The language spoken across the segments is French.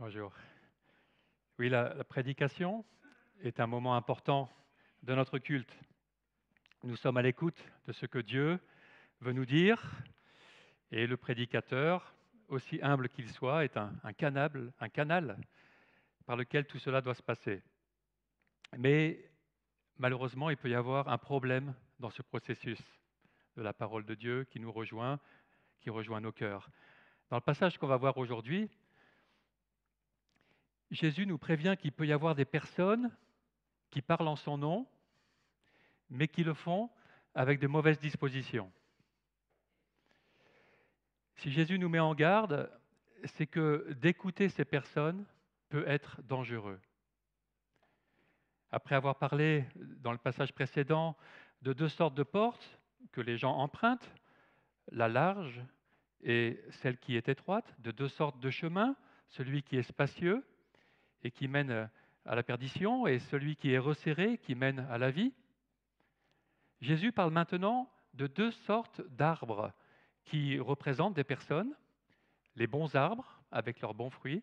Bonjour. Oui, la prédication est un moment important de notre culte. Nous sommes à l'écoute de ce que Dieu veut nous dire et le prédicateur, aussi humble qu'il soit, est un canal par lequel tout cela doit se passer. Mais malheureusement, il peut y avoir un problème dans ce processus de la parole de Dieu qui nous rejoint, qui rejoint nos cœurs. Dans le passage qu'on va voir aujourd'hui, Jésus nous prévient qu'il peut y avoir des personnes qui parlent en son nom, mais qui le font avec de mauvaises dispositions. Si Jésus nous met en garde, c'est que d'écouter ces personnes peut être dangereux. Après avoir parlé dans le passage précédent de deux sortes de portes que les gens empruntent, la large et celle qui est étroite, de deux sortes de chemins, celui qui est spacieux et qui mène à la perdition et celui qui est resserré qui mène à la vie, Jésus parle maintenant de deux sortes d'arbres qui représentent des personnes, les bons arbres avec leurs bons fruits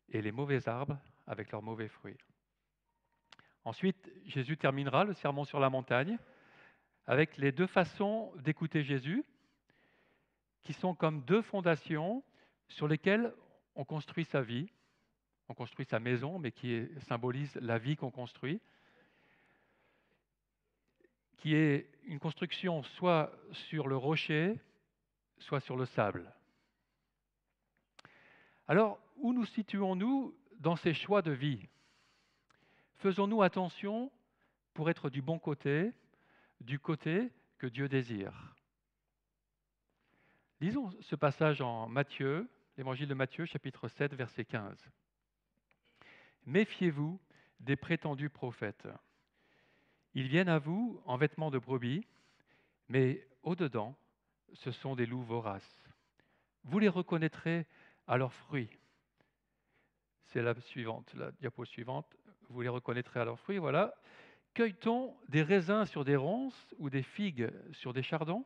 et les mauvais arbres avec leurs mauvais fruits. Ensuite, Jésus terminera le sermon sur la montagne avec les deux façons d'écouter Jésus qui sont comme deux fondations sur lesquelles on construit sa vie, on construit sa maison, mais qui symbolise la vie qu'on construit, qui est une construction soit sur le rocher, soit sur le sable. Alors, où nous situons-nous dans ces choix de vie? Faisons-nous attention pour être du bon côté, du côté que Dieu désire? Lisons ce passage en Matthieu, l'évangile de Matthieu, chapitre 7, verset 15. Méfiez-vous des prétendus prophètes. Ils viennent à vous en vêtements de brebis, mais au-dedans, ce sont des loups voraces. Vous les reconnaîtrez à leurs fruits. C'est la suivante, la diapo suivante. Vous les reconnaîtrez à leurs fruits, voilà. Cueille-t-on des raisins sur des ronces ou des figues sur des chardons?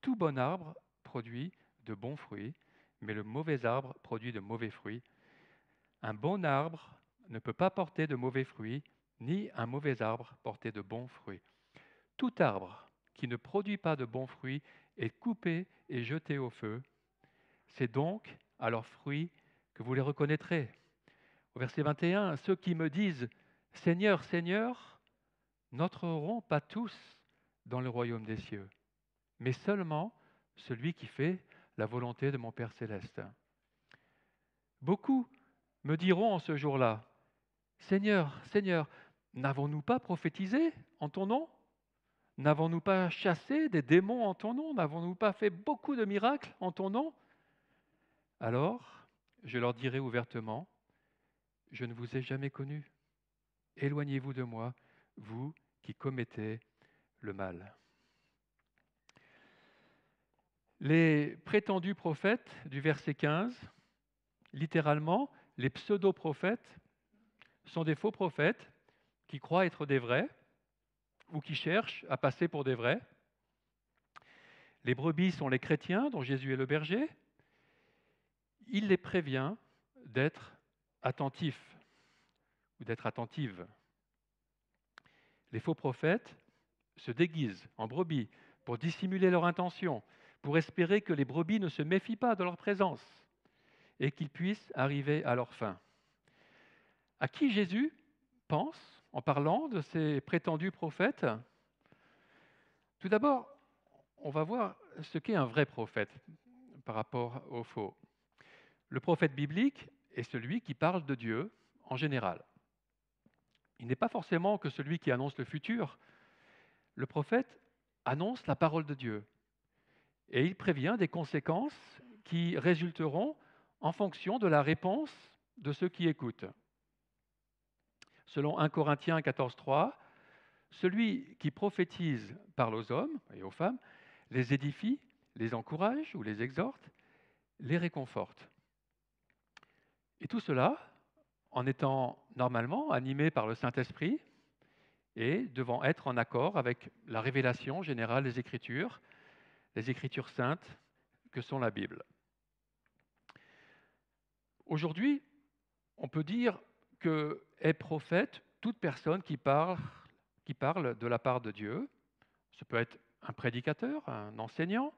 Tout bon arbre produit de bons fruits, mais le mauvais arbre produit de mauvais fruits. Un bon arbre ne peut pas porter de mauvais fruits, ni un mauvais arbre porter de bons fruits. Tout arbre qui ne produit pas de bons fruits est coupé et jeté au feu. C'est donc à leurs fruits que vous les reconnaîtrez. Au verset 21, ceux qui me disent « Seigneur, Seigneur », n'entreront pas tous dans le royaume des cieux, mais seulement celui qui fait la volonté de mon Père céleste. Beaucoup me diront en ce jour-là, « Seigneur, Seigneur, n'avons-nous pas prophétisé en ton nom? N'avons-nous pas chassé des démons en ton nom? N'avons-nous pas fait beaucoup de miracles en ton nom ?» Alors, je leur dirai ouvertement, « Je ne vous ai jamais connus. Éloignez-vous de moi, vous qui commettez le mal. » Les prétendus prophètes du verset 15, littéralement, les pseudo-prophètes, sont des faux prophètes qui croient être des vrais ou qui cherchent à passer pour des vrais. Les brebis sont les chrétiens dont Jésus est le berger. Il les prévient d'être attentifs ou d'être attentives. Les faux prophètes se déguisent en brebis pour dissimuler leur intention, pour espérer que les brebis ne se méfient pas de leur présence et qu'ils puissent arriver à leur fin. À qui Jésus pense en parlant de ces prétendus prophètes? Tout d'abord, on va voir ce qu'est un vrai prophète par rapport au faux. Le prophète biblique est celui qui parle de Dieu en général. Il n'est pas forcément que celui qui annonce le futur. Le prophète annonce la parole de Dieu et il prévient des conséquences qui résulteront en fonction de la réponse de ceux qui écoutent. Selon 1 Corinthiens 14,3, celui qui prophétise parle aux hommes et aux femmes, les édifie, les encourage ou les exhorte, les réconforte. Et tout cela en étant normalement animé par le Saint-Esprit et devant être en accord avec la révélation générale des Écritures, les Écritures saintes que sont la Bible. Aujourd'hui, On peut dire que est prophète toute personne qui parle de la part de Dieu. Ce peut être un prédicateur, un enseignant,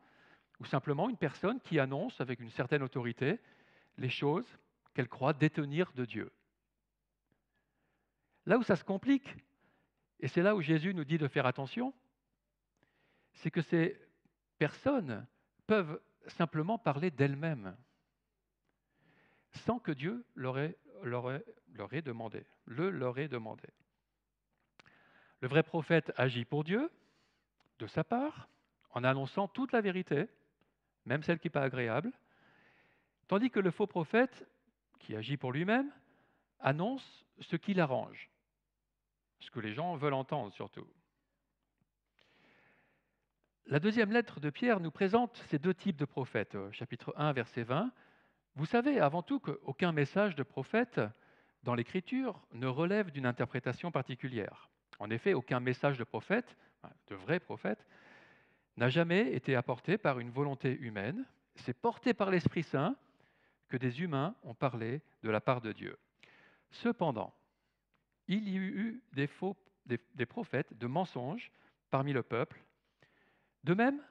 ou simplement une personne qui annonce avec une certaine autorité les choses qu'elle croit détenir de Dieu. Là où ça se complique, et c'est là où Jésus nous dit de faire attention, c'est que ces personnes peuvent simplement parler d'elles-mêmes, sans que Dieu leur ait demandé, leur ait demandé. Le vrai prophète agit pour Dieu, de sa part, en annonçant toute la vérité, même celle qui n'est pas agréable, tandis que le faux prophète, qui agit pour lui-même, annonce ce qui l'arrange, ce que les gens veulent entendre surtout. La deuxième lettre de Pierre nous présente ces deux types de prophètes, chapitre 1, verset 20. Vous savez avant tout qu'aucun message de prophète dans l'Écriture ne relève d'une interprétation particulière. En effet, aucun message de prophète, de vrai prophète, n'a jamais été apporté par une volonté humaine. C'est porté par l'Esprit Saint que des humains ont parlé de la part de Dieu. Cependant, il y eut des prophètes de mensonges parmi le peuple. De même,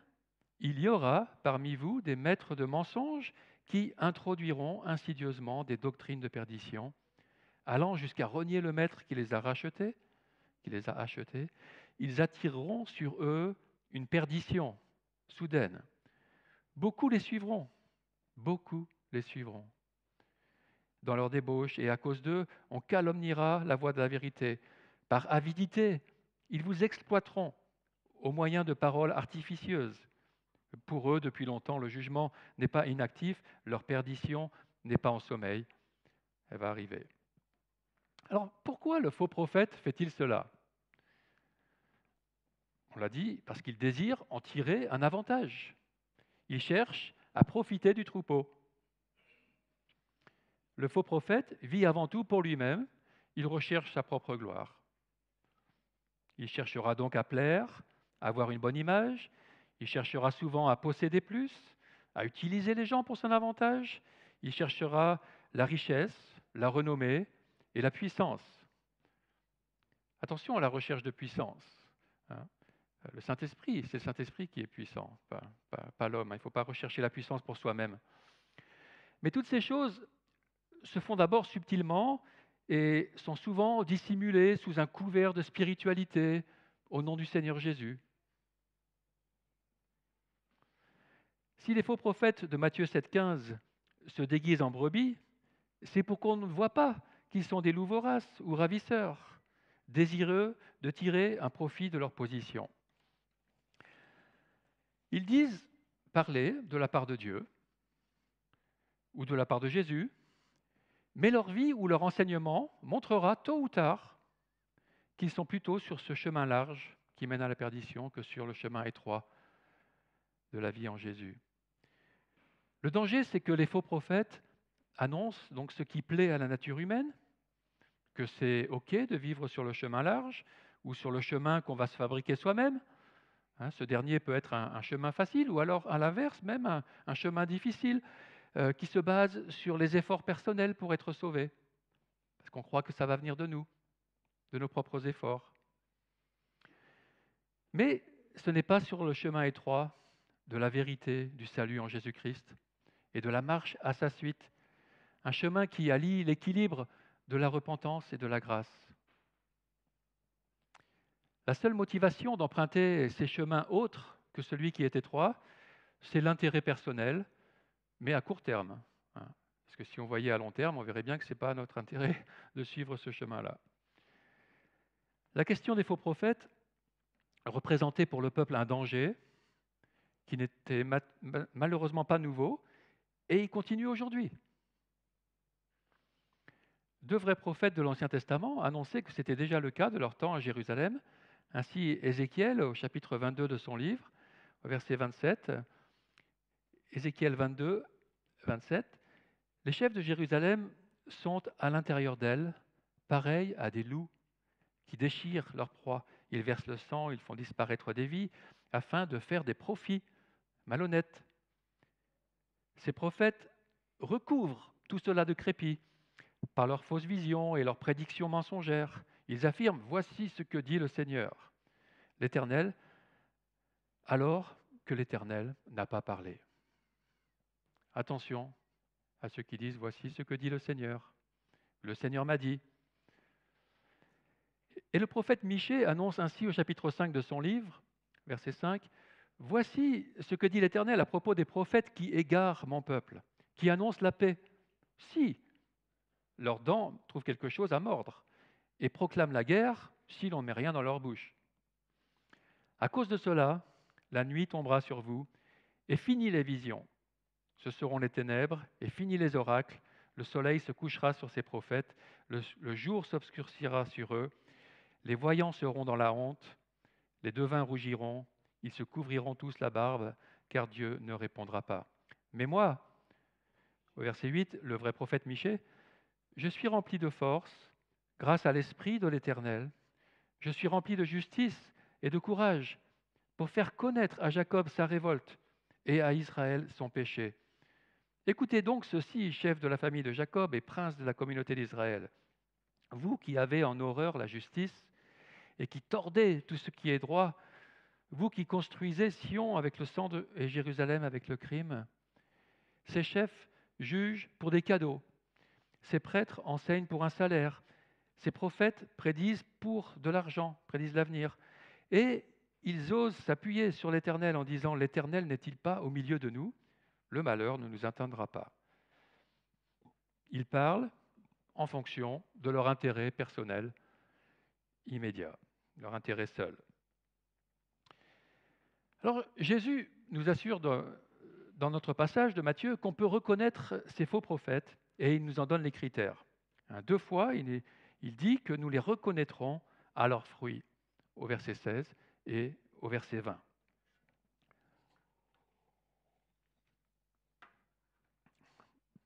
il y aura parmi vous des maîtres de mensonges qui introduiront insidieusement des doctrines de perdition, allant jusqu'à renier le maître qui les a achetés. Ils attireront sur eux une perdition soudaine. Beaucoup les suivront. Dans leur débauche, et à cause d'eux, on calomniera la voie de la vérité. Par avidité, ils vous exploiteront au moyen de paroles artificieuses. Pour eux, depuis longtemps, le jugement n'est pas inactif, leur perdition n'est pas en sommeil. Elle va arriver. Alors, pourquoi le faux prophète fait-il cela? On l'a dit, parce qu'il désire en tirer un avantage. Il cherche à profiter du troupeau. Le faux prophète vit avant tout pour lui-même, il recherche sa propre gloire. Il cherchera donc à plaire, à avoir une bonne image, il cherchera souvent à posséder plus, à utiliser les gens pour son avantage, il cherchera la richesse, la renommée et la puissance. Attention à la recherche de puissance. Le Saint-Esprit, c'est le Saint-Esprit qui est puissant, pas l'homme. Il ne faut pas rechercher la puissance pour soi-même. Mais toutes ces choses se font d'abord subtilement et sont souvent dissimulées sous un couvert de spiritualité au nom du Seigneur Jésus. Si les faux prophètes de Matthieu 7,15 se déguisent en brebis, c'est pour qu'on ne voit pas qu'ils sont des loups voraces ou ravisseurs, désireux de tirer un profit de leur position. Ils disent parler de la part de Dieu ou de la part de Jésus, mais leur vie ou leur enseignement montrera tôt ou tard qu'ils sont plutôt sur ce chemin large qui mène à la perdition que sur le chemin étroit de la vie en Jésus. Le danger, c'est que les faux prophètes annoncent donc ce qui plaît à la nature humaine, que c'est OK de vivre sur le chemin large ou sur le chemin qu'on va se fabriquer soi-même. Ce dernier peut être un chemin facile ou alors, à l'inverse, même un chemin difficile qui se base sur les efforts personnels pour être sauvé. Parce qu'on croit que ça va venir de nous, de nos propres efforts. Mais ce n'est pas sur le chemin étroit de la vérité du salut en Jésus-Christ et de la marche à sa suite, un chemin qui allie l'équilibre de la repentance et de la grâce. La seule motivation d'emprunter ces chemins autres que celui qui est étroit, c'est l'intérêt personnel, mais à court terme. Parce que si on voyait à long terme, on verrait bien que ce n'est pas notre intérêt de suivre ce chemin-là. La question des faux prophètes représentait pour le peuple un danger qui n'était malheureusement pas nouveau, et il continue aujourd'hui. Deux vrais prophètes de l'Ancien Testament annonçaient que c'était déjà le cas de leur temps à Jérusalem. Ainsi, Ézéchiel, au chapitre 22 de son livre, au verset 27, Ézéchiel 22, 27, « Les chefs de Jérusalem sont à l'intérieur d'elle, pareils à des loups qui déchirent leur proie. Ils versent le sang, ils font disparaître des vies, afin de faire des profits malhonnêtes. » Ces prophètes recouvrent tout cela de crépi. par leurs fausses visions et leurs prédictions mensongères. Ils affirment, voici ce que dit le Seigneur, l'Éternel, alors que l'Éternel n'a pas parlé. Attention à ceux qui disent, voici ce que dit le Seigneur. Le Seigneur m'a dit. Et le prophète Michée annonce ainsi au chapitre 5 de son livre, verset 5, voici ce que dit l'Éternel à propos des prophètes qui égarent mon peuple, qui annoncent la paix. Si leurs dents trouvent quelque chose à mordre, et proclament la guerre si l'on ne met rien dans leur bouche. À cause de cela, la nuit tombera sur vous, et finit les visions. Ce seront les ténèbres, et finis les oracles. Le soleil se couchera sur ses prophètes, le jour s'obscurcira sur eux. Les voyants seront dans la honte, les devins rougiront, ils se couvriront tous la barbe, car Dieu ne répondra pas. Mais moi, au verset 8, le vrai prophète Michée, je suis rempli de force, grâce à l'Esprit de l'Éternel. Je suis rempli de justice et de courage, pour faire connaître à Jacob sa révolte et à Israël son péché. Écoutez donc ceci, chef de la famille de Jacob et prince de la communauté d'Israël. Vous qui avez en horreur la justice et qui tordez tout ce qui est droit, vous qui construisez Sion avec le sang et Jérusalem avec le crime, ces chefs jugent pour des cadeaux, ces prêtres enseignent pour un salaire, ces prophètes prédisent pour de l'argent, prédisent l'avenir, et ils osent s'appuyer sur l'Éternel en disant « L'Éternel n'est-il pas au milieu de nous ? Le malheur ne nous atteindra pas. » Ils parlent en fonction de leur intérêt personnel immédiat, leur intérêt seul. Alors Jésus nous assure dans notre passage de Matthieu qu'on peut reconnaître ces faux prophètes et il nous en donne les critères. 2 fois, il dit que nous les reconnaîtrons à leurs fruits, au verset 16 et au verset 20.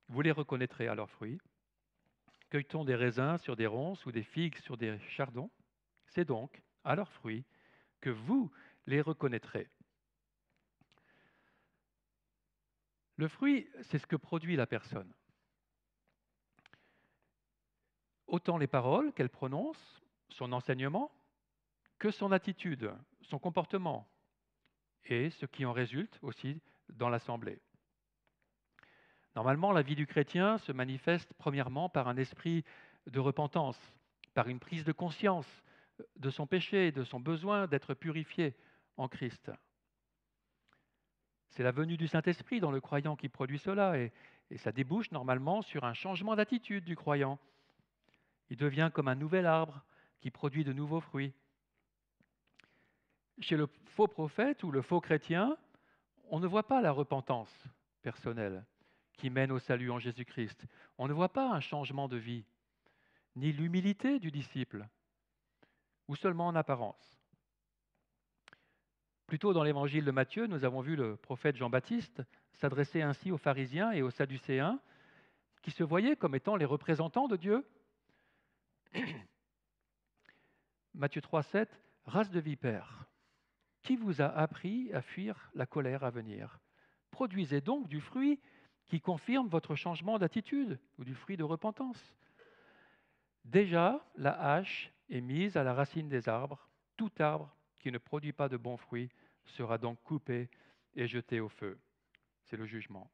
Vous les reconnaîtrez à leurs fruits. Cueille-t-on des raisins sur des ronces ou des figues sur des chardons ? C'est donc à leurs fruits que vous les reconnaîtrez. Le fruit, c'est ce que produit la personne. Autant les paroles qu'elle prononce, son enseignement, que son attitude, son comportement, et ce qui en résulte aussi dans l'assemblée. Normalement, la vie du chrétien se manifeste premièrement par un esprit de repentance, par une prise de conscience de son péché, de son besoin d'être purifié en Christ. C'est la venue du Saint-Esprit dans le croyant qui produit cela, et ça débouche normalement sur un changement d'attitude du croyant. Il devient comme un nouvel arbre qui produit de nouveaux fruits. Chez le faux prophète ou le faux chrétien, on ne voit pas la repentance personnelle qui mène au salut en Jésus-Christ. On ne voit pas un changement de vie, ni l'humilité du disciple, ou seulement en apparence. Plus tôt dans l'évangile de Matthieu, nous avons vu le prophète Jean-Baptiste s'adresser ainsi aux pharisiens et aux sadducéens qui se voyaient comme étant les représentants de Dieu. Matthieu 3,7, race de vipères, qui vous a appris à fuir la colère à venir ? Produisez donc du fruit qui confirme votre changement d'attitude ou du fruit de repentance. Déjà, la hache est mise à la racine des arbres. Tout arbre qui ne produit pas de bons fruits sera donc coupé et jeté au feu. C'est le jugement.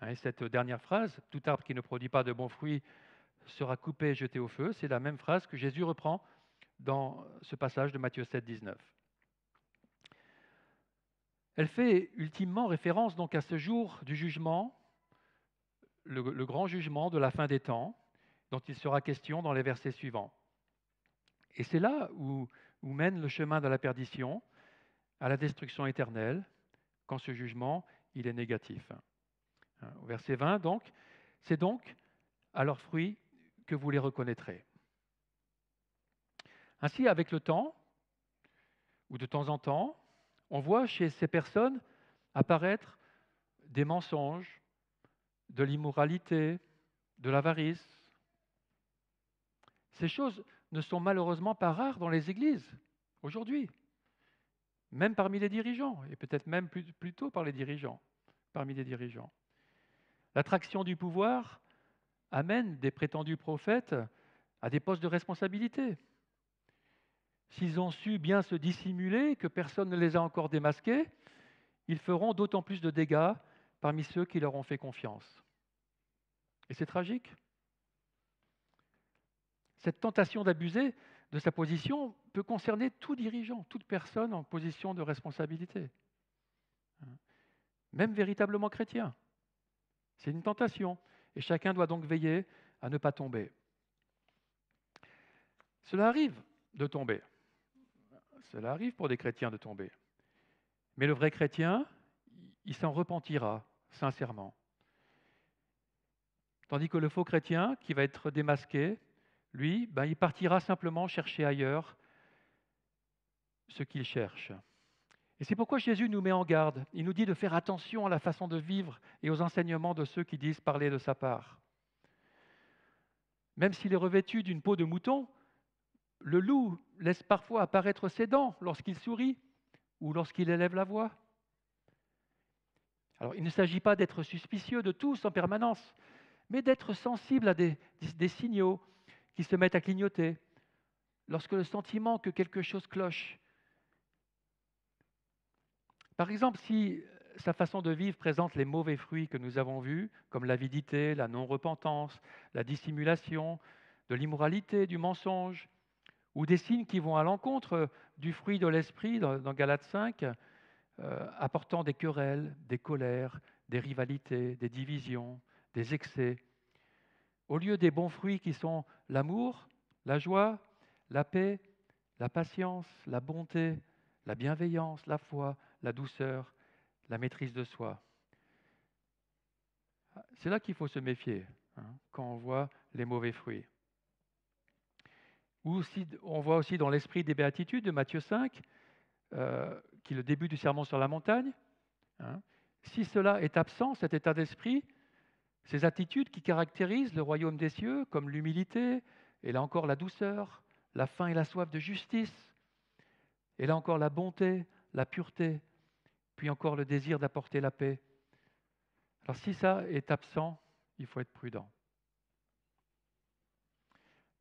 Et cette dernière phrase, tout arbre qui ne produit pas de bons fruits sera coupé et jeté au feu, c'est la même phrase que Jésus reprend dans ce passage de Matthieu 7, 19. Elle fait ultimement référence donc à ce jour du jugement, le grand jugement de la fin des temps, dont il sera question dans les versets suivants. Et c'est là où mène le chemin de la perdition, à la destruction éternelle, quand ce jugement, il est négatif. Au verset 20, donc, c'est donc à leurs fruits que vous les reconnaîtrez. Ainsi, avec le temps, ou de temps en temps, on voit chez ces personnes apparaître des mensonges, de l'immoralité, de l'avarice. Ces choses ne sont malheureusement pas rares dans les églises aujourd'hui, même parmi les dirigeants, et peut-être même plutôt parmi les dirigeants. L'attraction du pouvoir amènent des prétendus prophètes à des postes de responsabilité. S'ils ont su bien se dissimuler, que personne ne les a encore démasqués, ils feront d'autant plus de dégâts parmi ceux qui leur ont fait confiance. Et c'est tragique. Cette tentation d'abuser de sa position peut concerner tout dirigeant, toute personne en position de responsabilité, même véritablement chrétien. C'est une tentation, et chacun doit donc veiller à ne pas tomber. Cela arrive de tomber. Cela arrive pour des chrétiens de tomber. Mais le vrai chrétien, il s'en repentira sincèrement. Tandis que le faux chrétien, qui va être démasqué, lui, il partira simplement chercher ailleurs ce qu'il cherche. Et c'est pourquoi Jésus nous met en garde. Il nous dit de faire attention à la façon de vivre et aux enseignements de ceux qui disent parler de sa part. Même s'il est revêtu d'une peau de mouton, le loup laisse parfois apparaître ses dents lorsqu'il sourit ou lorsqu'il élève la voix. Alors, il ne s'agit pas d'être suspicieux de tous en permanence, mais d'être sensible à des signaux qui se mettent à clignoter. Lorsque le sentiment que quelque chose cloche. Par exemple, si sa façon de vivre présente les mauvais fruits que nous avons vus, comme l'avidité, la non-repentance, la dissimulation, de l'immoralité, du mensonge, ou des signes qui vont à l'encontre du fruit de l'esprit dans Galates 5, apportant des querelles, des colères, des rivalités, des divisions, des excès, au lieu des bons fruits qui sont l'amour, la joie, la paix, la patience, la bonté, la bienveillance, la foi, la douceur, la maîtrise de soi. C'est là qu'il faut se méfier, quand on voit les mauvais fruits. Ou aussi, on voit aussi dans l'esprit des béatitudes de Matthieu 5, qui est le début du sermon sur la montagne, si cela est absent, cet état d'esprit, ces attitudes qui caractérisent le royaume des cieux, comme l'humilité, et là encore la douceur, la faim et la soif de justice, et là encore la bonté, la pureté, puis encore le désir d'apporter la paix. Alors si ça est absent, il faut être prudent.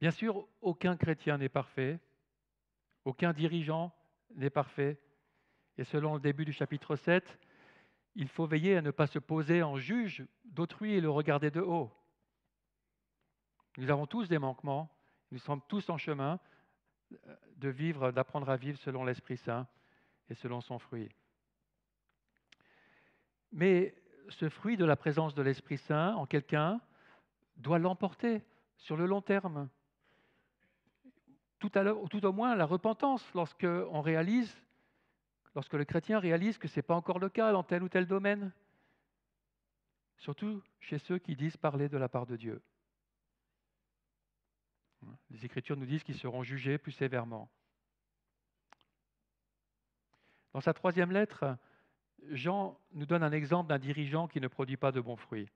Bien sûr, aucun chrétien n'est parfait, aucun dirigeant n'est parfait, et selon le début du chapitre 7, il faut veiller à ne pas se poser en juge d'autrui et le regarder de haut. Nous avons tous des manquements, nous sommes tous en chemin de vivre, d'apprendre à vivre selon l'Esprit Saint et selon son fruit. Mais ce fruit de la présence de l'Esprit Saint en quelqu'un doit l'emporter sur le long terme. Tout au moins la repentance, lorsque le chrétien réalise que ce n'est pas encore le cas dans tel ou tel domaine, surtout chez ceux qui disent parler de la part de Dieu. Les Écritures nous disent qu'ils seront jugés plus sévèrement. Dans sa troisième lettre, Jean nous donne un exemple d'un dirigeant qui ne produit pas de bons fruits.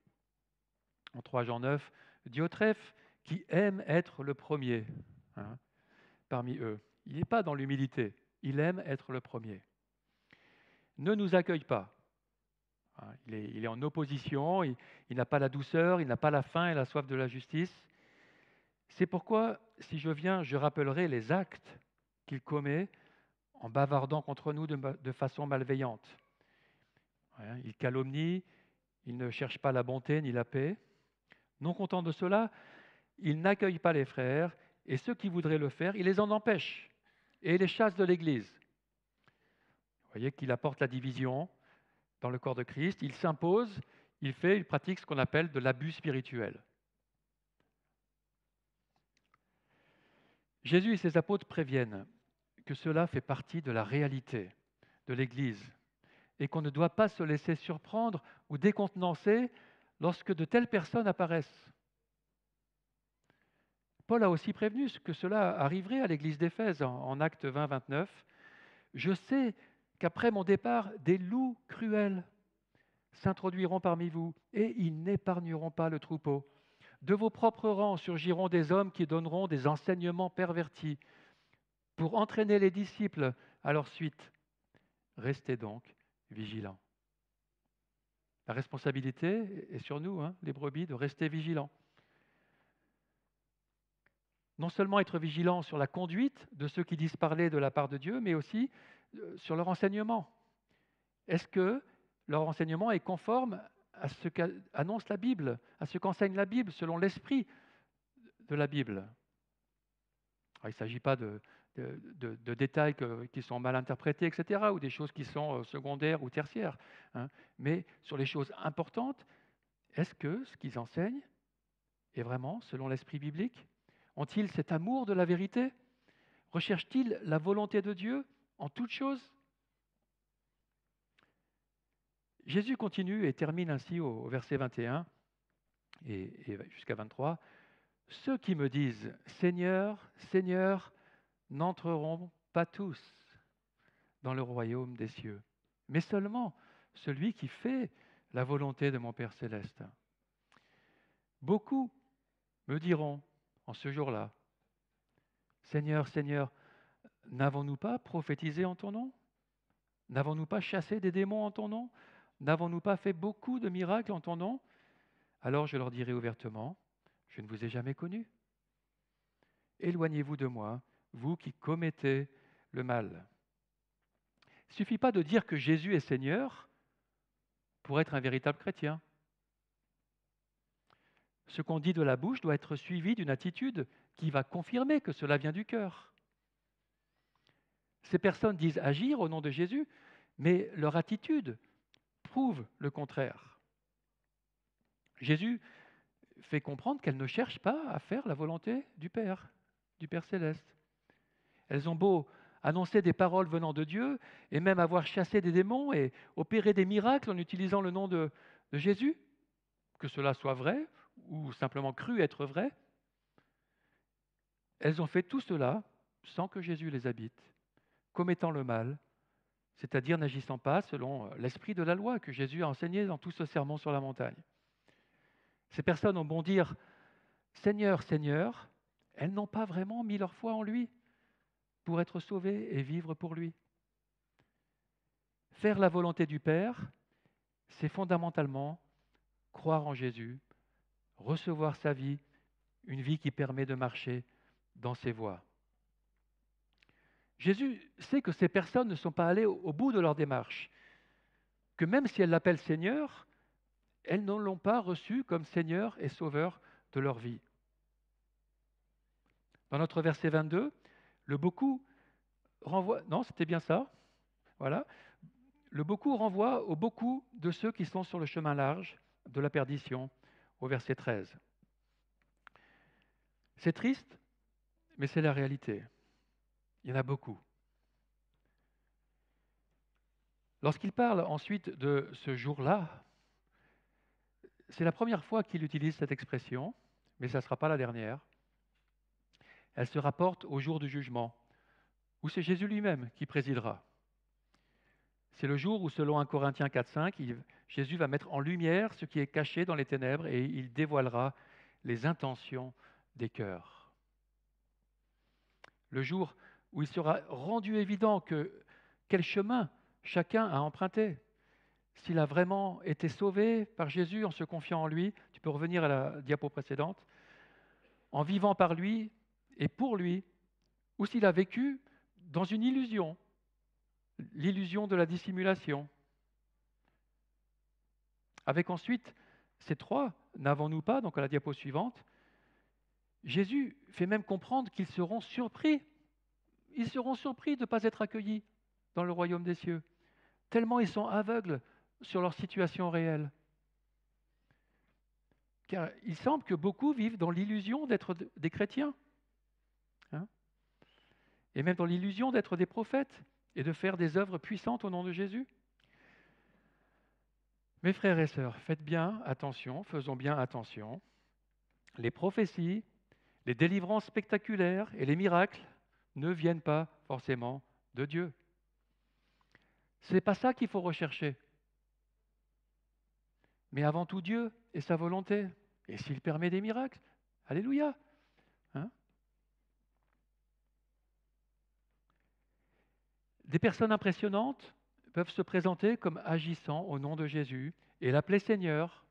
En 3 Jean 9, Diotrephe, qui aime être le premier parmi eux. Il n'est pas dans l'humilité, il aime être le premier. Ne nous accueille pas. Il est en opposition, il n'a pas la douceur, il n'a pas la faim et la soif de la justice. C'est pourquoi, si je viens, je rappellerai les actes qu'il commet en bavardant contre nous de façon malveillante. Il calomnie, il ne cherche pas la bonté ni la paix. Non content de cela, il n'accueille pas les frères, et ceux qui voudraient le faire, il les en empêche et les chasse de l'Église. Vous voyez qu'il apporte la division dans le corps de Christ, il s'impose, il pratique ce qu'on appelle de l'abus spirituel. Jésus et ses apôtres préviennent que cela fait partie de la réalité de l'Église et qu'on ne doit pas se laisser surprendre ou décontenancer lorsque de telles personnes apparaissent. Paul a aussi prévenu que cela arriverait à l'Église d'Éphèse en Actes 20, 29. « Je sais qu'après mon départ, des loups cruels s'introduiront parmi vous et ils n'épargneront pas le troupeau. De vos propres rangs surgiront des hommes qui donneront des enseignements pervertis pour entraîner les disciples à leur suite. Restez donc vigilants. » La responsabilité est sur nous, les brebis, de rester vigilants. non seulement être vigilant sur la conduite de ceux qui disent parler de la part de Dieu, mais aussi sur leur enseignement. Est-ce que leur enseignement est conforme à ce qu'annonce la Bible, à ce qu'enseigne la Bible, selon l'esprit de la Bible? Alors, il ne s'agit pas de détails qui sont mal interprétés, etc., ou des choses qui sont secondaires ou tertiaires, hein. Mais sur les choses importantes, est-ce que ce qu'ils enseignent est vraiment selon l'esprit biblique? Ont-ils cet amour de la vérité? Recherchent-ils la volonté de Dieu en toutes choses? Jésus continue et termine ainsi au verset 21 et jusqu'à 23. « Ceux qui me disent « Seigneur, Seigneur », n'entreront pas tous dans le royaume des cieux, mais seulement celui qui fait la volonté de mon Père céleste. Beaucoup me diront en ce jour-là, Seigneur, Seigneur, n'avons-nous pas prophétisé en ton nom? N'avons-nous pas chassé des démons en ton nom? N'avons-nous pas fait beaucoup de miracles en ton nom? Alors je leur dirai ouvertement, je ne vous ai jamais connus. Éloignez-vous de moi, vous qui commettez le mal. Il ne suffit pas de dire que Jésus est Seigneur pour être un véritable chrétien. Ce qu'on dit de la bouche doit être suivi d'une attitude qui va confirmer que cela vient du cœur. Ces personnes disent agir au nom de Jésus, mais leur attitude prouve le contraire. Jésus fait comprendre qu'elles ne cherchent pas à faire la volonté du Père céleste. Elles ont beau annoncer des paroles venant de Dieu et même avoir chassé des démons et opéré des miracles en utilisant le nom de Jésus, que cela soit vrai ou simplement cru être vrai, elles ont fait tout cela sans que Jésus les habite, commettant le mal, c'est-à-dire n'agissant pas selon l'esprit de la loi que Jésus a enseigné dans tout ce sermon sur la montagne. Ces personnes ont beau dire « Seigneur, Seigneur », elles n'ont pas vraiment mis leur foi en lui pour être sauvées et vivre pour lui. Faire la volonté du Père, c'est fondamentalement croire en Jésus, recevoir sa vie, une vie qui permet de marcher dans ses voies. Jésus sait que ces personnes ne sont pas allées au bout de leur démarche, que même si elles l'appellent Seigneur, elles ne l'ont pas reçu comme Seigneur et Sauveur de leur vie. Dans notre verset 22, le beaucoup renvoie... Non, c'était bien ça. Voilà. Le beaucoup renvoie au beaucoup de ceux qui sont sur le chemin large de la perdition, au verset 13. C'est triste, mais c'est la réalité. Il y en a beaucoup. Lorsqu'il parle ensuite de ce jour-là, c'est la première fois qu'il utilise cette expression, mais ça ne sera pas la dernière. Elle se rapporte au jour du jugement, où c'est Jésus lui-même qui présidera. C'est le jour où, selon 1 Corinthiens 4,5, Jésus va mettre en lumière ce qui est caché dans les ténèbres et il dévoilera les intentions des cœurs. Le jour où il sera rendu évident quel chemin chacun a emprunté. S'il a vraiment été sauvé par Jésus en se confiant en lui, tu peux revenir à la diapo précédente, en vivant par lui et pour lui, ou s'il a vécu dans une illusion, l'illusion de la dissimulation. Avec ensuite ces trois, n'avons-nous pas, donc à la diapo suivante, Jésus fait même comprendre qu'ils seront surpris. Ils seront surpris de ne pas être accueillis dans le royaume des cieux, tellement ils sont aveugles sur leur situation réelle. Car il semble que beaucoup vivent dans l'illusion d'être des chrétiens, hein, et même dans l'illusion d'être des prophètes et de faire des œuvres puissantes au nom de Jésus. Mes frères et sœurs, faites bien attention, faisons bien attention. Les prophéties, les délivrances spectaculaires et les miracles ne viennent pas forcément de Dieu. Ce n'est pas ça qu'il faut rechercher. Mais avant tout Dieu et sa volonté. Et s'il permet des miracles, alléluia. Hein? Des personnes impressionnantes peuvent se présenter comme agissant au nom de Jésus et l'appeler Seigneur,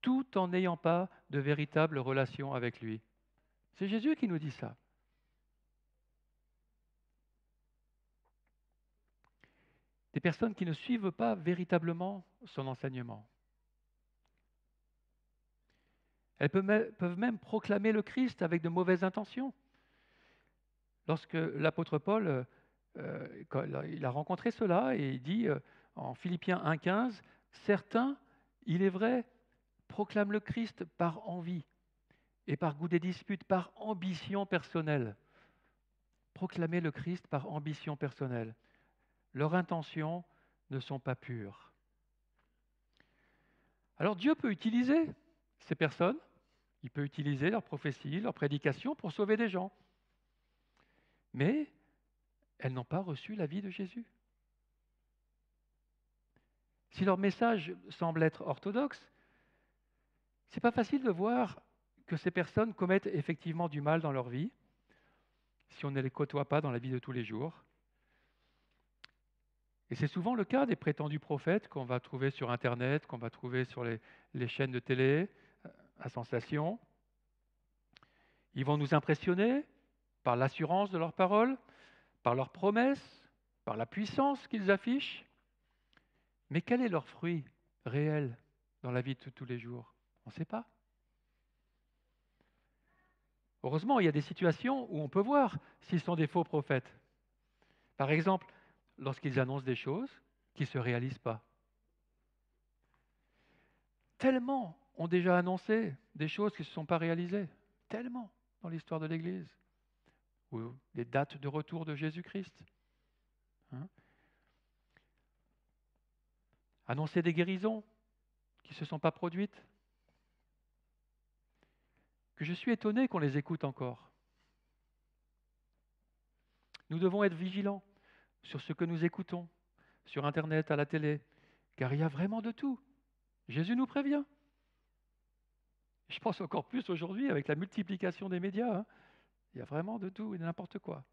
tout en n'ayant pas de véritable relation avec lui. C'est Jésus qui nous dit ça. Des personnes qui ne suivent pas véritablement son enseignement. Elles peuvent même proclamer le Christ avec de mauvaises intentions. Lorsque l'apôtre Paul, quand il a rencontré cela, et il dit en Philippiens 1,15, « Certains, il est vrai, proclament le Christ par envie et par goût des disputes, par ambition personnelle. » Proclamer le Christ par ambition personnelle. Leurs intentions ne sont pas pures. Alors Dieu peut utiliser ces personnes, il peut utiliser leur prophétie, leur prédication pour sauver des gens. Mais elles n'ont pas reçu la vie de Jésus. Si leur message semble être orthodoxe, c'est pas facile de voir que ces personnes commettent effectivement du mal dans leur vie, si on ne les côtoie pas dans la vie de tous les jours. Et c'est souvent le cas des prétendus prophètes qu'on va trouver sur Internet, qu'on va trouver sur les chaînes de télé, à sensation. Ils vont nous impressionner par l'assurance de leurs paroles, par leurs promesses, par la puissance qu'ils affichent. Mais quel est leur fruit réel dans la vie de tous les jours? On ne sait pas. Heureusement, il y a des situations où on peut voir s'ils sont des faux prophètes. Par exemple, lorsqu'ils annoncent des choses qui ne se réalisent pas. Tellement ont déjà annoncé des choses qui ne se sont pas réalisées. Tellement dans l'histoire de l'Église. Ou les dates de retour de Jésus-Christ. Annoncer des guérisons qui ne se sont pas produites. Que je suis étonné qu'on les écoute encore. Nous devons être vigilants sur ce que nous écoutons, sur Internet, à la télé, car il y a vraiment de tout. Jésus nous prévient. Je pense encore plus aujourd'hui avec la multiplication des médias. Il y a vraiment de tout et de n'importe quoi.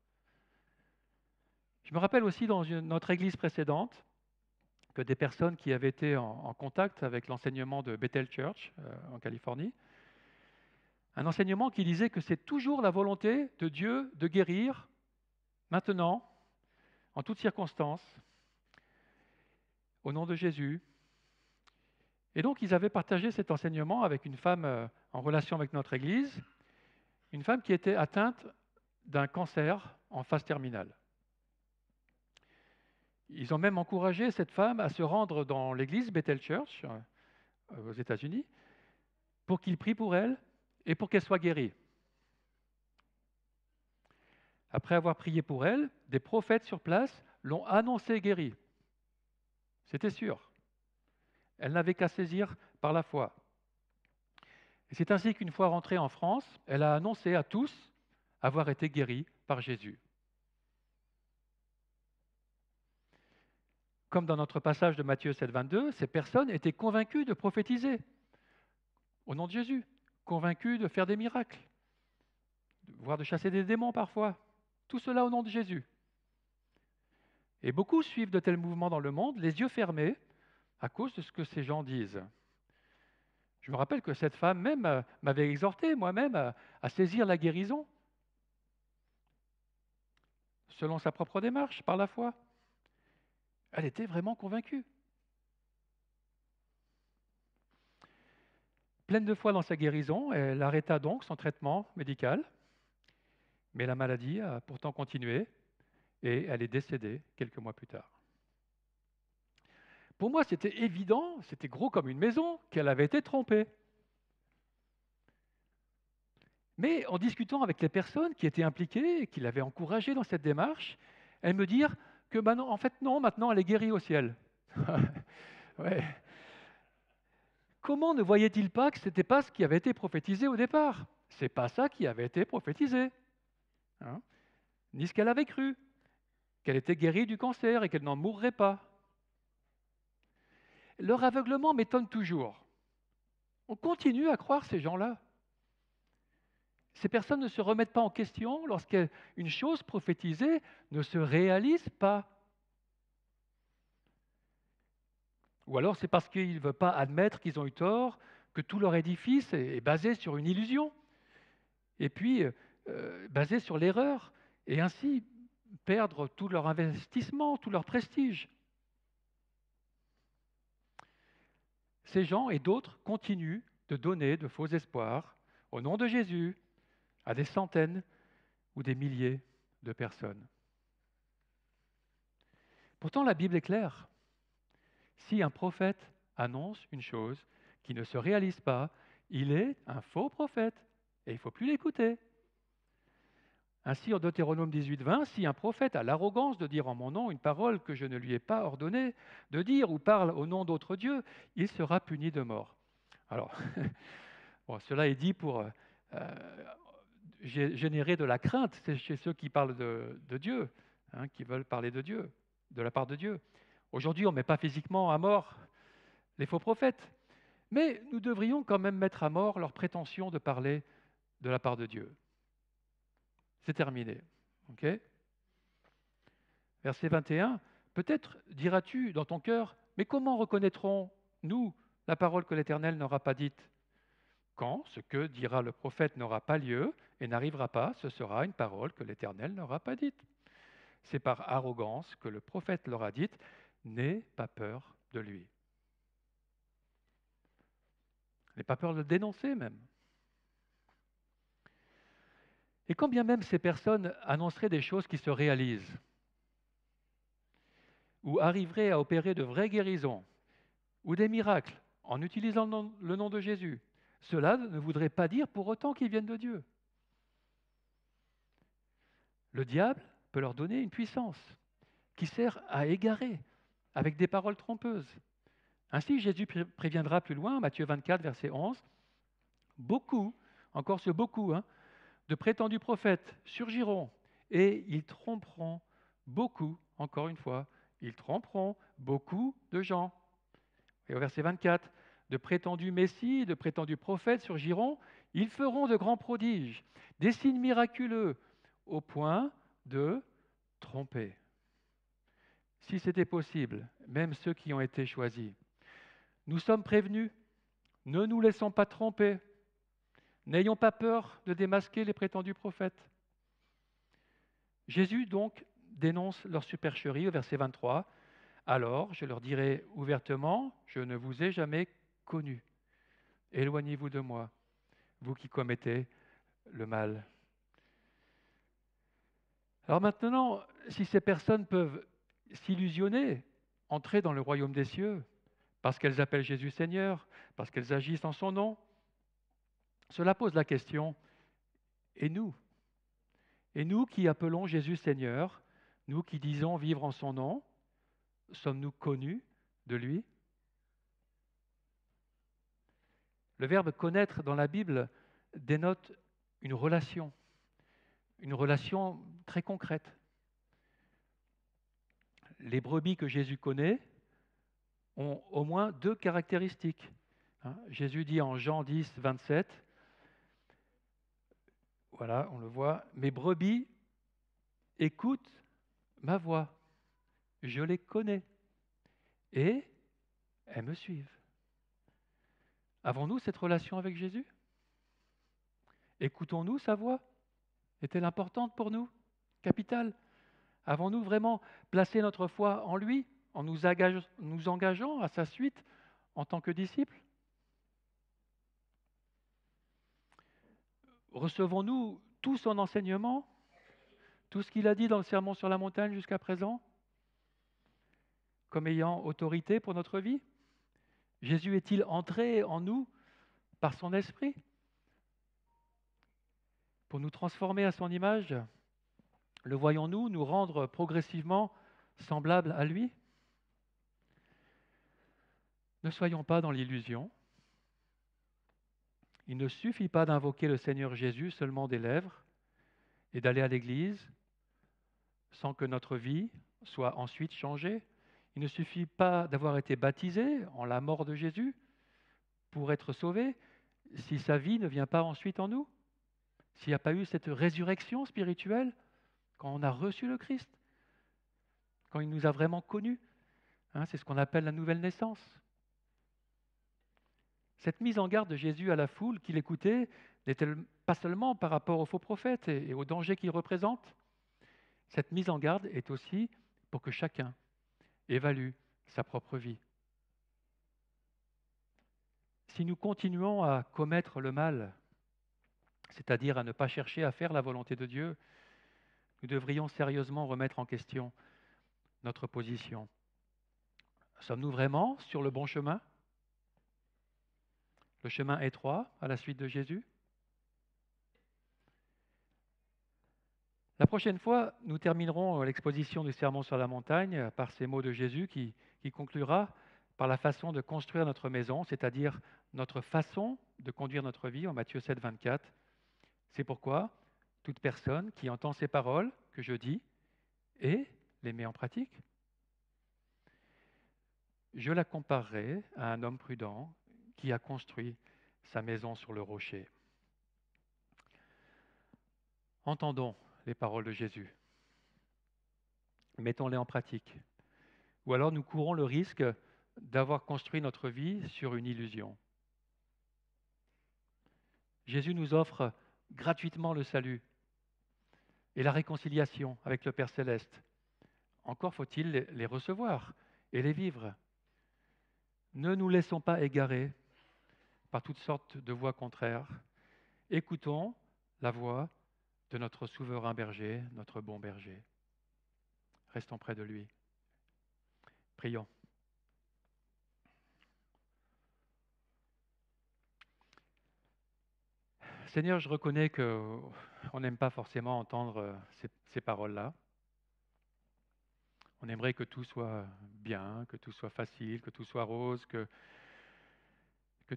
Je me rappelle aussi dans notre église précédente que des personnes qui avaient été en contact avec l'enseignement de Bethel Church en Californie, un enseignement qui disait que c'est toujours la volonté de Dieu de guérir maintenant, en toutes circonstances, au nom de Jésus. Et donc, ils avaient partagé cet enseignement avec une femme en relation avec notre Église, une femme qui était atteinte d'un cancer en phase terminale. Ils ont même encouragé cette femme à se rendre dans l'église Bethel Church, aux États-Unis, pour qu'ils prient pour elle et pour qu'elle soit guérie. Après avoir prié pour elle, des prophètes sur place l'ont annoncée guérie. C'était sûr. Elle n'avait qu'à saisir par la foi. Et c'est ainsi qu'une fois rentrée en France, elle a annoncé à tous avoir été guérie par Jésus. Comme dans notre passage de Matthieu 7, 22, ces personnes étaient convaincues de prophétiser au nom de Jésus, convaincues de faire des miracles, voire de chasser des démons parfois. Tout cela au nom de Jésus. Et beaucoup suivent de tels mouvements dans le monde, les yeux fermés, à cause de ce que ces gens disent. Je me rappelle que cette femme même m'avait exhorté moi-même à saisir la guérison, selon sa propre démarche, par la foi. Elle était vraiment convaincue. Pleine de foi dans sa guérison, elle arrêta donc son traitement médical, mais la maladie a pourtant continué et elle est décédée quelques mois plus tard. Pour moi, c'était évident, c'était gros comme une maison, qu'elle avait été trompée. Mais en discutant avec les personnes qui étaient impliquées et qui l'avaient encouragée dans cette démarche, elles me dirent que non, en fait non, maintenant elle est guérie au ciel. Ouais. Comment ne voyait-il pas que ce n'était pas ce qui avait été prophétisé au départ? Ce n'est pas ça qui avait été prophétisé. Ni ce qu'elle avait cru, qu'elle était guérie du cancer et qu'elle n'en mourrait pas. Leur aveuglement m'étonne toujours. On continue à croire ces gens-là. Ces personnes ne se remettent pas en question lorsqu'une chose prophétisée ne se réalise pas. Ou alors c'est parce qu'ils ne veulent pas admettre qu'ils ont eu tort, que tout leur édifice est basé sur une illusion. et puis basés sur l'erreur, et ainsi perdre tout leur investissement, tout leur prestige. Ces gens et d'autres continuent de donner de faux espoirs au nom de Jésus à des centaines ou des milliers de personnes. Pourtant, la Bible est claire. Si un prophète annonce une chose qui ne se réalise pas, il est un faux prophète et il ne faut plus l'écouter. Ainsi, en Deutéronome 18:20, si un prophète a l'arrogance de dire en mon nom une parole que je ne lui ai pas ordonné de dire ou parle au nom d'autres dieux, il sera puni de mort. Alors, bon, cela est dit pour générer de la crainte chez ceux qui parlent de Dieu, qui veulent parler de Dieu, de la part de Dieu. Aujourd'hui, on ne met pas physiquement à mort les faux prophètes, mais nous devrions quand même mettre à mort leur prétention de parler de la part de Dieu. C'est terminé. Ok ? Verset 21. Peut-être diras-tu dans ton cœur, mais comment reconnaîtrons-nous la parole que l'Éternel n'aura pas dite ? Quand ce que dira le prophète n'aura pas lieu et n'arrivera pas, ce sera une parole que l'Éternel n'aura pas dite. C'est par arrogance que le prophète leur a dite, n'aie pas peur de lui. N'aie pas peur de le dénoncer même. Et quand bien même ces personnes annonceraient des choses qui se réalisent, ou arriveraient à opérer de vraies guérisons, ou des miracles, en utilisant le nom de Jésus, cela ne voudrait pas dire pour autant qu'ils viennent de Dieu. Le diable peut leur donner une puissance qui sert à égarer avec des paroles trompeuses. Ainsi, Jésus préviendra plus loin, Matthieu 24, verset 11, beaucoup, encore ce beaucoup, de prétendus prophètes surgiront et ils tromperont beaucoup, encore une fois, ils tromperont beaucoup de gens. Et au verset 24, de prétendus messies, de prétendus prophètes surgiront, ils feront de grands prodiges, des signes miraculeux, au point de tromper. Si c'était possible, même ceux qui ont été choisis. Nous sommes prévenus, ne nous laissons pas tromper, n'ayons pas peur de démasquer les prétendus prophètes. Jésus donc dénonce leur supercherie au verset 23. Alors je leur dirai ouvertement, je ne vous ai jamais connus. Éloignez-vous de moi, vous qui commettez le mal. Alors maintenant, si ces personnes peuvent s'illusionner, entrer dans le royaume des cieux, parce qu'elles appellent Jésus Seigneur, parce qu'elles agissent en son nom, cela pose la question, et nous ? Et nous qui appelons Jésus Seigneur, nous qui disons vivre en son nom, sommes-nous connus de lui ? Le verbe connaître dans la Bible dénote une relation très concrète. Les brebis que Jésus connaît ont au moins deux caractéristiques. Jésus dit en Jean 10, 27, voilà, on le voit, mes brebis écoutent ma voix, je les connais et elles me suivent. Avons-nous cette relation avec Jésus ? Écoutons-nous sa voix ? Est-elle importante pour nous ? Capitale ? Avons-nous vraiment placé notre foi en lui, en nous engageant à sa suite en tant que disciples ? Recevons-nous tout son enseignement, tout ce qu'il a dit dans le Sermon sur la montagne jusqu'à présent, comme ayant autorité pour notre vie ? Jésus est-il entré en nous par son esprit pour nous transformer à son image ? Le voyons-nous nous rendre progressivement semblables à lui ? Ne soyons pas dans l'illusion. Il ne suffit pas d'invoquer le Seigneur Jésus seulement des lèvres et d'aller à l'église sans que notre vie soit ensuite changée. Il ne suffit pas d'avoir été baptisé en la mort de Jésus pour être sauvé si sa vie ne vient pas ensuite en nous, s'il n'y a pas eu cette résurrection spirituelle quand on a reçu le Christ, quand il nous a vraiment connus. C'est ce qu'on appelle la nouvelle naissance. Cette mise en garde de Jésus à la foule qui l'écoutait pas seulement par rapport aux faux prophètes et aux dangers qu'ils représentent. Cette mise en garde est aussi pour que chacun évalue sa propre vie. Si nous continuons à commettre le mal, c'est-à-dire à ne pas chercher à faire la volonté de Dieu, nous devrions sérieusement remettre en question notre position. Sommes-nous vraiment sur le bon chemin? Le chemin étroit à la suite de Jésus? La prochaine fois, nous terminerons l'exposition du Sermon sur la montagne par ces mots de Jésus qui conclura par la façon de construire notre maison, c'est-à-dire notre façon de conduire notre vie en Matthieu 7, 24. C'est pourquoi toute personne qui entend ces paroles que je dis et les met en pratique, je la comparerai à un homme prudent qui a construit sa maison sur le rocher. Entendons les paroles de Jésus. Mettons-les en pratique. Ou alors nous courons le risque d'avoir construit notre vie sur une illusion. Jésus nous offre gratuitement le salut et la réconciliation avec le Père céleste. Encore faut-il les recevoir et les vivre. Ne nous laissons pas égarer par toutes sortes de voix contraires. Écoutons la voix de notre souverain berger, notre bon berger. Restons près de lui. Prions. Seigneur, je reconnais qu'on n'aime pas forcément entendre ces paroles-là. On aimerait que tout soit bien, que tout soit facile, que tout soit rose, que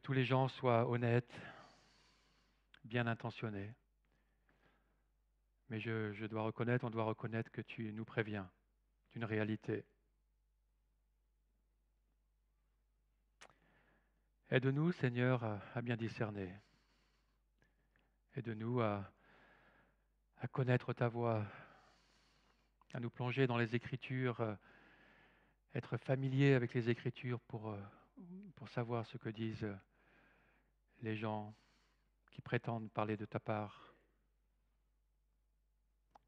tous les gens soient honnêtes, bien intentionnés. Mais on doit reconnaître que tu nous préviens d'une réalité. Aide-nous, Seigneur, à bien discerner. Aide-nous à connaître ta voix, à nous plonger dans les Écritures, être familier avec les Écritures pour savoir ce que disent les gens qui prétendent parler de ta part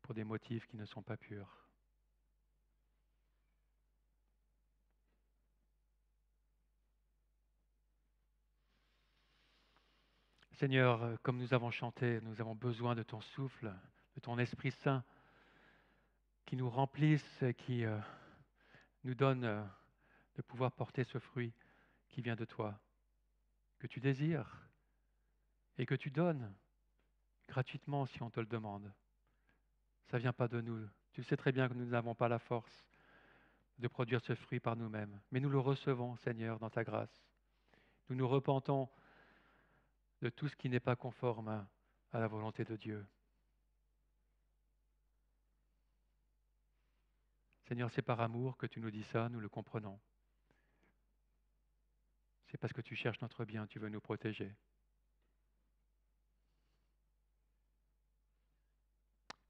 pour des motifs qui ne sont pas purs. Seigneur, comme nous avons chanté, nous avons besoin de ton souffle, de ton Esprit Saint qui nous remplisse, qui nous donne de pouvoir porter ce fruit qui vient de toi, que tu désires et que tu donnes gratuitement si on te le demande. Ça ne vient pas de nous. Tu sais très bien que nous n'avons pas la force de produire ce fruit par nous-mêmes, mais nous le recevons, Seigneur, dans ta grâce. Nous nous repentons de tout ce qui n'est pas conforme à la volonté de Dieu. Seigneur, c'est par amour que tu nous dis ça, nous le comprenons. C'est parce que tu cherches notre bien, tu veux nous protéger.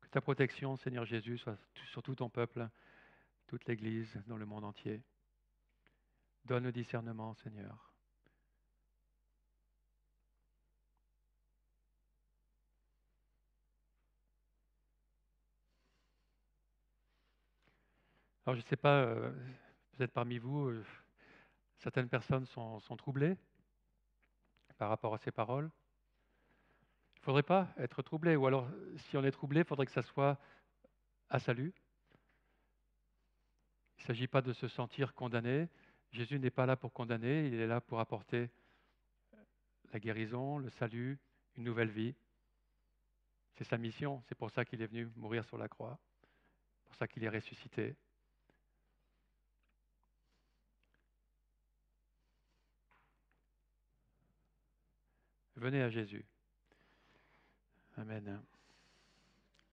Que ta protection, Seigneur Jésus, soit sur tout ton peuple, toute l'Église dans le monde entier. Donne le discernement, Seigneur. Alors je ne sais pas, peut-être parmi vous, certaines personnes sont troublées par rapport à ces paroles. Il ne faudrait pas être troublé, ou alors si on est troublé, il faudrait que ça soit à salut. Il ne s'agit pas de se sentir condamné. Jésus n'est pas là pour condamner, il est là pour apporter la guérison, le salut, une nouvelle vie. C'est sa mission, c'est pour ça qu'il est venu mourir sur la croix, pour ça qu'il est ressuscité. Venez à Jésus. Amen.